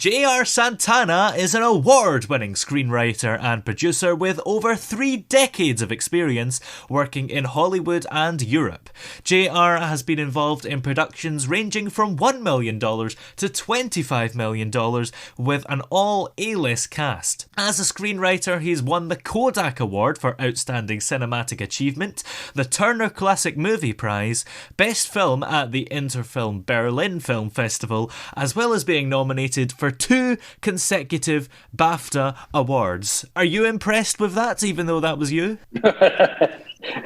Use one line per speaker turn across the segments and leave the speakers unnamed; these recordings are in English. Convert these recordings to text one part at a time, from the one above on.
R Santana is an award-winning screenwriter and producer with over 3 decades of experience working in Hollywood and Europe. JR has been involved in productions ranging from $1 million to $25 million with an all A-list cast. As a screenwriter, he's won the Kodak Award for Outstanding Cinematic Achievement, the Turner Classic Movie Prize, Best Film at the Interfilm Berlin Film Festival, as well as being nominated for 2 consecutive BAFTA awards. Are you impressed with that, even though that was you?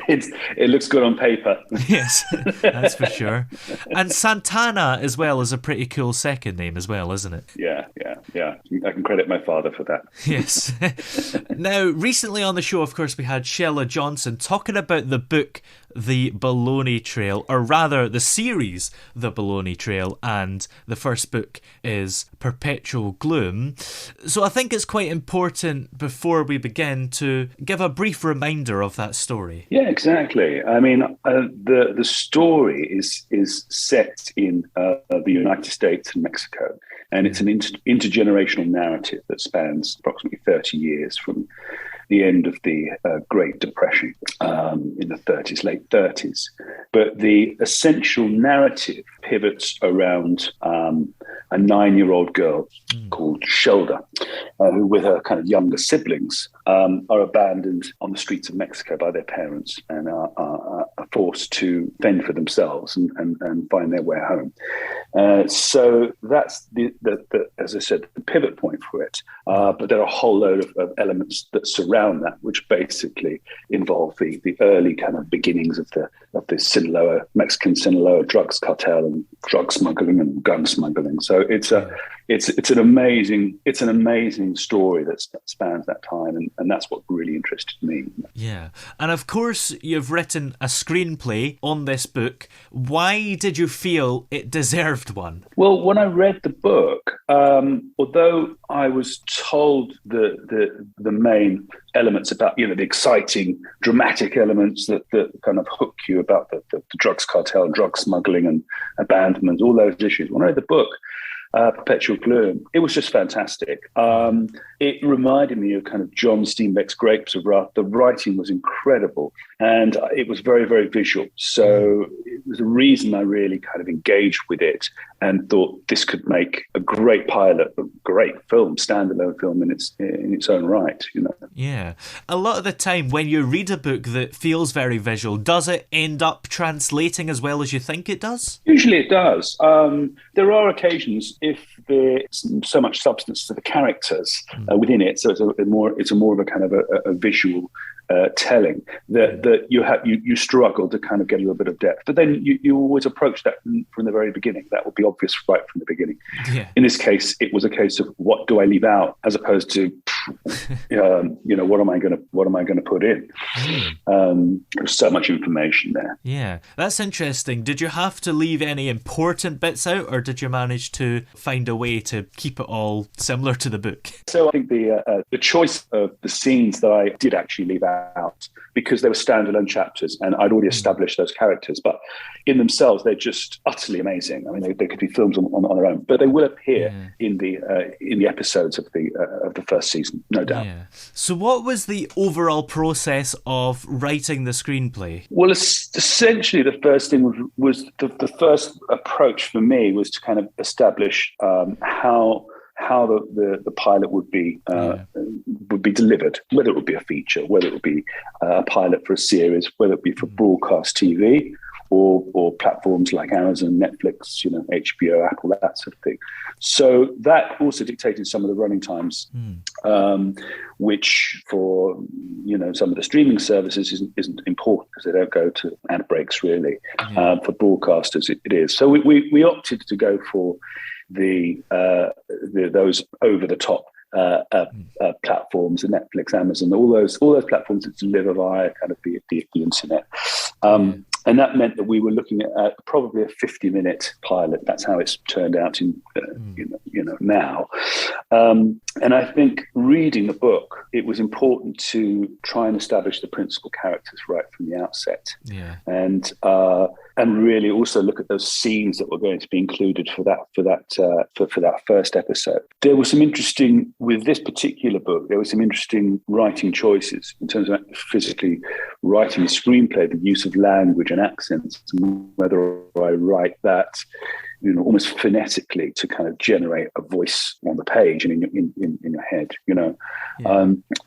It looks good on paper.
Yes, that's for sure. And Santana as well is a pretty cool second name as well, isn't it?
Yeah. I can credit my father for that.
Yes. Now, recently on the show, of course, we had Sheila Johnson talking about the book The Boloney Trail, or rather the series The Boloney Trail, and the first book is Perpetual Gloom. So I think it's quite important before we begin to give a brief reminder of that story.
Yeah, exactly. I mean, the story is set in the United States and Mexico, and it's an intergenerational narrative that spans approximately 30 years from the end of the Great Depression in the 30s, late 30s. But the essential narrative pivots around a 9-year-old girl called Sheila, who with her kind of younger siblings are abandoned on the streets of Mexico by their parents and are forced to fend for themselves and find their way home. So that's, as I said, the pivot point for it. But there are a whole load of elements that surround that, which basically involve the early kind of beginnings of the Mexican Sinaloa drugs cartel and drug smuggling and gun smuggling. So it's an amazing story that spans that time, and that's what really interested me.
Yeah, and of course you've written a screenplay on this book. Why did you feel it deserved one?
Well, when I read the book, although I was told the main elements about, the exciting, dramatic elements that kind of hook you about the drugs cartel, drug smuggling and abandonment, all those issues. When I read the book, Perpetual Gloom, it was just fantastic. It reminded me of kind of John Steinbeck's Grapes of Wrath. The writing was incredible, and it was very, very visual. So it was a reason I really kind of engaged with it and thought this could make a great pilot, a great film, standalone film in its own right.
Yeah, a lot of the time when you read a book that feels very visual, does it end up translating as well as you think it does?
Usually it does. There are occasions if there's so much substance to the characters within it, so it's more of a kind of a visual telling that you struggle to kind of get a little bit of depth. But then you always approach that from the very beginning. That would be obvious right from the beginning. Yeah. In this case, it was a case of what do I leave out, as opposed to what am I going to put in? There's so much information there.
Yeah, that's interesting. Did you have to leave any important bits out, or did you manage to find a way to keep it all similar to the book?
So I think the choice of the scenes that I did actually leave out, because they were standalone chapters and I'd already established those characters, but in themselves they're just utterly amazing. I mean, they could be films on their own, but they will appear in the episodes of the first season, no doubt.
Yeah. So what was the overall process of writing the screenplay?
Well, essentially the first thing was the first approach for me was to kind of establish how the pilot would be delivered, whether it would be a feature, whether it would be a pilot for a series, whether it be for broadcast TV or platforms like Amazon, Netflix, HBO, Apple, that sort of thing. So that also dictated some of the running times, which for some of the streaming services isn't important because they don't go to ad breaks really. For broadcasters, it is. So we opted to go for those over the top platforms, the Netflix, Amazon, all those platforms that deliver via kind of the internet. And that meant that we were looking at probably a 50-minute pilot. That's how it's turned out now. And I think reading the book, it was important to try and establish the principal characters right from the outset.
Yeah.
And really also look at those scenes that were going to be included for that first episode. There was some interesting, with this particular book, there were some interesting writing choices in terms of physically writing a screenplay, the use of language and accents, and whether I write that, almost phonetically to kind of generate a voice on the page and in your head,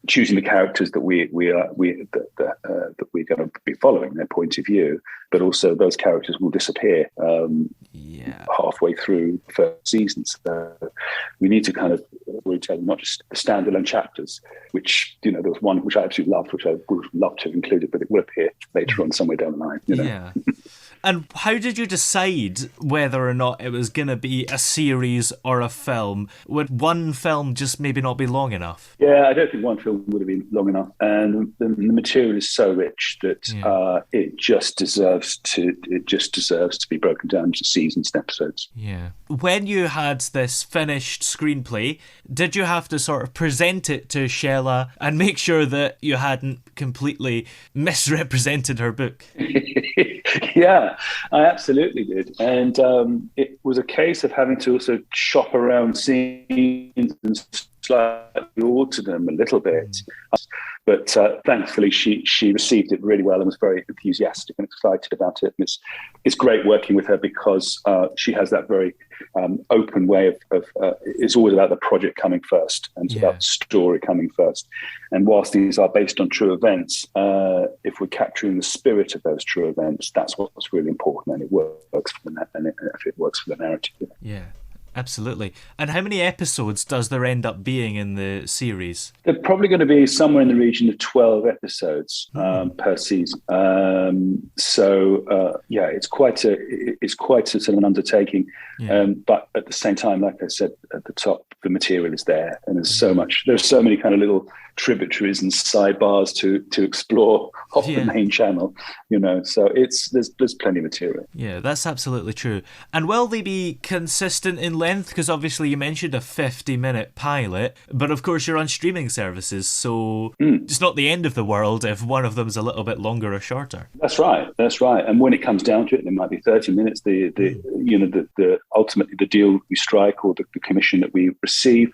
choosing the characters that we're going to be following, their point of view, but also those characters will disappear halfway through the first season. So we need to kind of retell not just the standalone chapters, which there was one which I absolutely loved, which I would love to have included, but it will appear later on somewhere down the line.
Yeah. And how did you decide whether or not it was going to be a series or a film? Would one film just maybe not be long enough?
Yeah, I don't think one film would have been long enough. And the material is so rich that it just deserves to be broken down into seasons and episodes.
Yeah. When you had this finished screenplay, did you have to sort of present it to Sheila and make sure that you hadn't completely misrepresented her book?
Yeah, I absolutely did. And it was a case of having to also shop around scenes and slightly alter them a little bit. But thankfully, she received it really well and was very enthusiastic and excited about it. And it's great working with her because she has that very open way of it's always about the project coming first and it's about the story coming first. And whilst these are based on true events, if we're capturing the spirit of those true events, that's what's really important, and it works for the narrative.
Yeah. Absolutely. And how many episodes does there end up being in the series?
They're probably going to be somewhere in the region of 12 episodes per season. It's quite a sort of an undertaking. But at the same time, like I said at the top, the material is there, and there's so many kind of little tributaries and sidebars to explore off the main channel, so there's plenty of material.
Yeah, that's absolutely true. And will they be consistent in length? Because obviously you mentioned a 50-minute pilot, but of course you're on streaming services, so it's not the end of the world if one of them's a little bit longer or shorter. That's
right. And when it comes down to it, there might be 30 minutes. The ultimately the deal we strike or the commission that we receive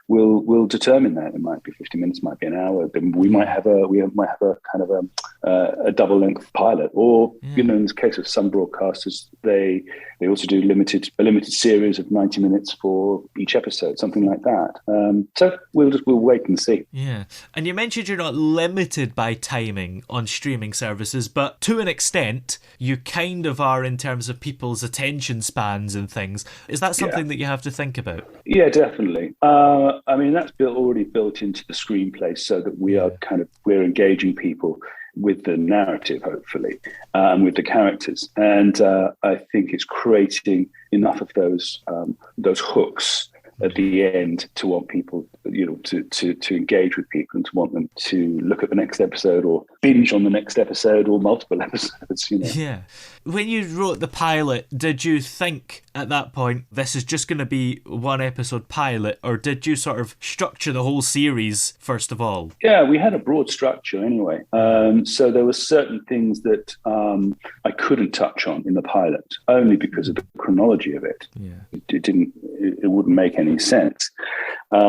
will determine that. It might be 50 minutes, might be an hour. Then we might have a kind of a double length pilot, or in the case of some broadcasters, they also do a limited series of 90 minutes for each episode, something like that. So we'll wait and see.
Yeah, and you mentioned you're not limited by timing on streaming services, but to an extent, you kind of are in terms of people's attention spans and things. Is that something that you have to think about?
Yeah, definitely. That's already built into the screenplay, so that we're engaging people with the narrative, hopefully, and with the characters. And I think it's creating enough of those hooks at the end to want people, to engage with people and to want them to look at the next episode or binge on the next episode or multiple episodes.
Yeah. When you wrote the pilot, did you think at that point this is just going to be one episode pilot, or did you sort of structure the whole series first of all?
Yeah, we had a broad structure anyway. So there were certain things that I couldn't touch on in the pilot, only because of the chronology of it. Yeah. It wouldn't make any sense. We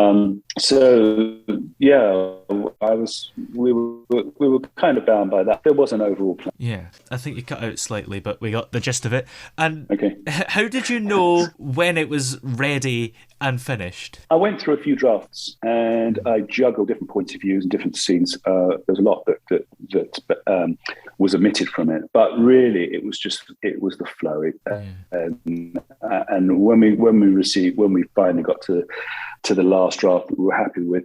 were kind of bound by that. There was an overall plan.
Yeah, I think you cut out slightly, but we got the gist of it. And
okay.
How did you know when it was ready and finished?
I went through a few drafts and I juggled different points of views and different scenes. There's a lot that was omitted from it, but really it was the flow. And when we finally got to the last draft, we were happy with,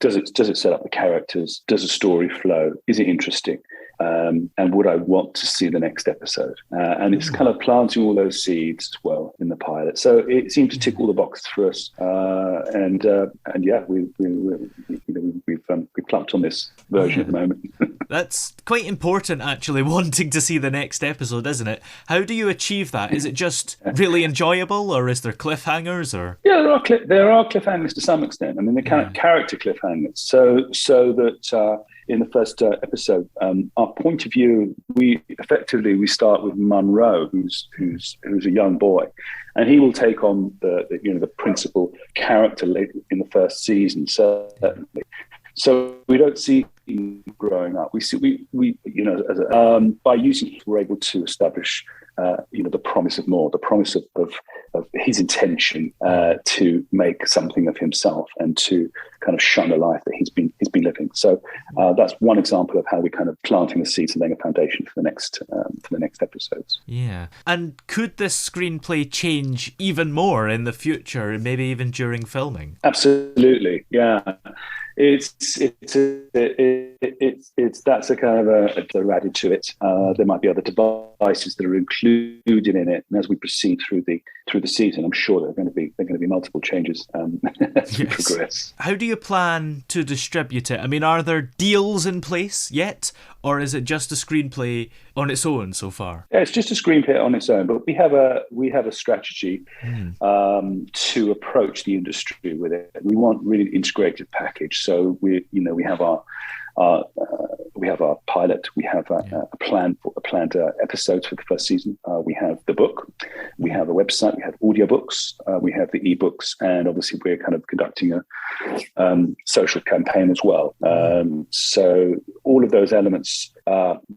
does it set up the characters? Does the story flow? Is it interesting? and would I want to see the next episode? And it's kind of planting all those seeds as well in the pilot. So it seemed to tick all the boxes for us. And yeah, we've plumped on this version at the moment.
That's quite important, actually, wanting to see the next episode, isn't it? How do you achieve that? Is it just really enjoyable, or is there cliffhangers? Or
yeah, there are cliffhangers to some extent. I mean, they're kind of character cliffhangers. So that in the first episode, our point of view, we start with Munro, who's a young boy, and he will take on the principal character late in the first season, certainly. So we don't see him growing up. By using him, we're able to establish, the promise of more, the promise of his intention to make something of himself and to kind of shun a life that he's been living. So that's one example of how we're kind of planting the seeds and laying a foundation for the next episodes.
Yeah. And could this screenplay change even more in the future, and maybe even during filming?
Absolutely. Yeah. That's a kind of a added to it. There might be other devices that are included in it, and as we proceed through the season, I'm sure there are going to be multiple changes as we progress.
How do you plan to distribute it? I mean, are there deals in place yet, or is it just a screenplay on its own so far?
Yeah, it's just a screenplay on its own, but we have a strategy to approach the industry with it. We want really an integrated package. So we have our pilot. We have a planned episodes for the first season. We have the book. We have a website. We have audiobooks. We have the ebooks, and obviously we're kind of conducting a social campaign as well. So all of those elements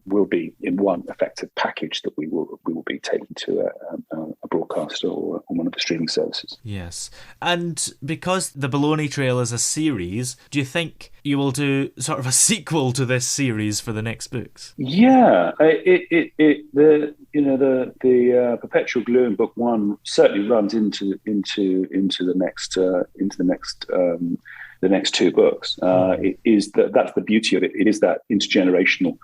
will be in one effective package that we will be taking to a broadcaster or one of the streaming services.
Yes, and because the Boloney Trail is a series, do you think you will do sort of a sequel to this series for the next books?
Yeah, the Perpetual Gloom book one certainly runs into the next two books. That's the beauty of it. It is that intergenerational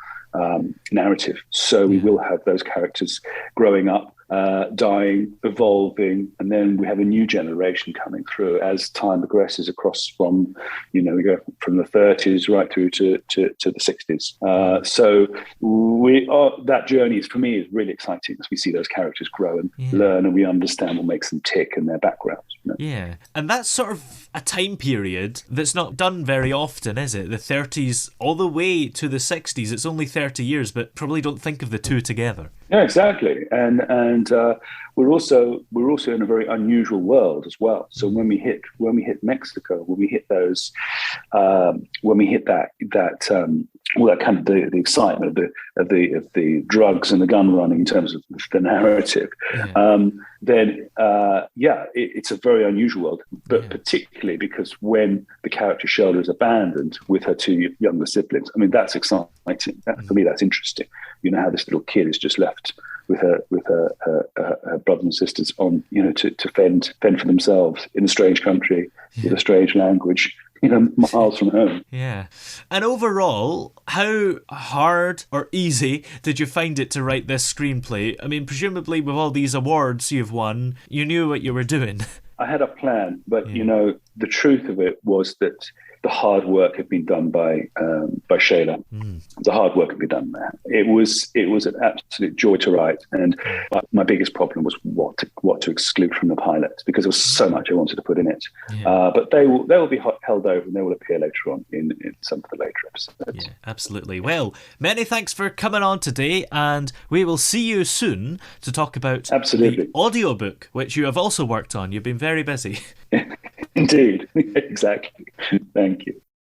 narrative. So we will have those characters growing up, dying, evolving, and then we have a new generation coming through as time progresses across from, we go from the 30s right through to the 60s. So that journey for me is really exciting as we see those characters grow and learn, and we understand what makes them tick and their backgrounds.
Yeah, and that's sort of a time period that's not done very often, is it? The 30s all the way to the 60s. It's only 30 years, but probably don't think of the two together.
Yeah, exactly. And we're also in a very unusual world as well. So when we hit Mexico, when we hit those, when we hit that all that kind of the excitement of the drugs and the gun running in terms of the narrative, then it's a very unusual world. But particularly because when the character Sheila is abandoned with her two younger siblings, I mean that's exciting. For me, that's interesting. How this little kid is just left with her brothers and sisters on, to fend for themselves in a strange country with a strange language, miles from home.
Yeah. And overall, how hard or easy did you find it to write this screenplay? I mean, presumably with all these awards you've won, you knew what you were doing. I
had a plan, but the truth of it was that the hard work had been done by Sheila. The hard work had been done there. It was an absolute joy to write, and my biggest problem was what to exclude from the pilot, because there was so much I wanted to put in it. But they will be held over, and they will appear later on in some of the later episodes.
Yeah, absolutely. Well, many thanks for coming on today, and we will see you soon to talk about the audiobook, which you have also worked on. You've been very busy.
Indeed, exactly. Thank you.